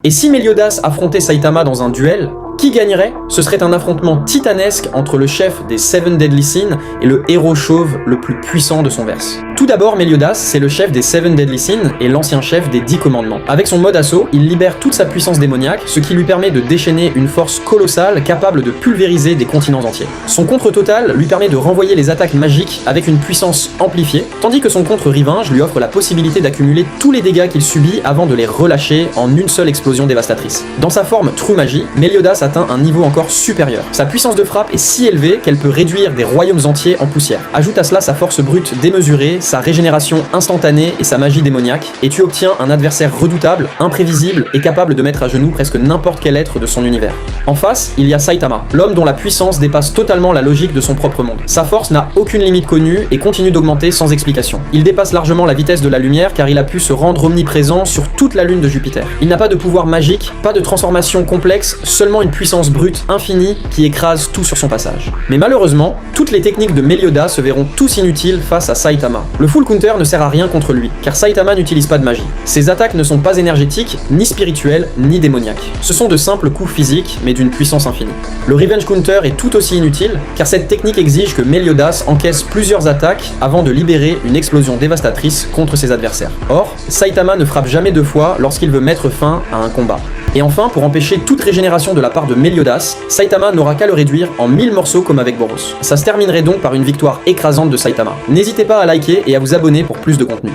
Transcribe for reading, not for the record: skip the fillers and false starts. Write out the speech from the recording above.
Et si Meliodas affrontait Saitama dans un duel, qui gagnerait? Ce serait un affrontement titanesque entre le chef des Seven Deadly Sins et le héros chauve le plus puissant de son verse. Tout d'abord, Meliodas, c'est le chef des Seven Deadly Sins et l'ancien chef des 10 commandements. Avec son mode assaut, il libère toute sa puissance démoniaque, ce qui lui permet de déchaîner une force colossale capable de pulvériser des continents entiers. Son contre total lui permet de renvoyer les attaques magiques avec une puissance amplifiée, tandis que son contre Revenge lui offre la possibilité d'accumuler tous les dégâts qu'il subit avant de les relâcher en une seule explosion dévastatrice. Dans sa forme True Magie, Meliodas atteint un niveau encore supérieur. Sa puissance de frappe est si élevée qu'elle peut réduire des royaumes entiers en poussière. Ajoute à cela sa force brute démesurée, sa régénération instantanée et sa magie démoniaque, et tu obtiens un adversaire redoutable, imprévisible et capable de mettre à genoux presque n'importe quel être de son univers. En face, il y a Saitama, l'homme dont la puissance dépasse totalement la logique de son propre monde. Sa force n'a aucune limite connue et continue d'augmenter sans explication. Il dépasse largement la vitesse de la lumière car il a pu se rendre omniprésent sur toute la lune de Jupiter. Il n'a pas de pouvoir magique, pas de transformation complexe, seulement une puissance brute infinie qui écrase tout sur son passage. Mais malheureusement, toutes les techniques de Meliodas se verront tous inutiles face à Saitama. Le full counter ne sert à rien contre lui, car Saitama n'utilise pas de magie. Ses attaques ne sont pas énergétiques, ni spirituelles, ni démoniaques. Ce sont de simples coups physiques, mais d'une puissance infinie. Le revenge counter est tout aussi inutile, car cette technique exige que Meliodas encaisse plusieurs attaques avant de libérer une explosion dévastatrice contre ses adversaires. Or, Saitama ne frappe jamais deux fois lorsqu'il veut mettre fin à un combat. Et enfin, pour empêcher toute régénération de la part de Meliodas, Saitama n'aura qu'à le réduire en 1000 morceaux comme avec Boros. Ça se terminerait donc par une victoire écrasante de Saitama. N'hésitez pas à liker et à vous abonner pour plus de contenu.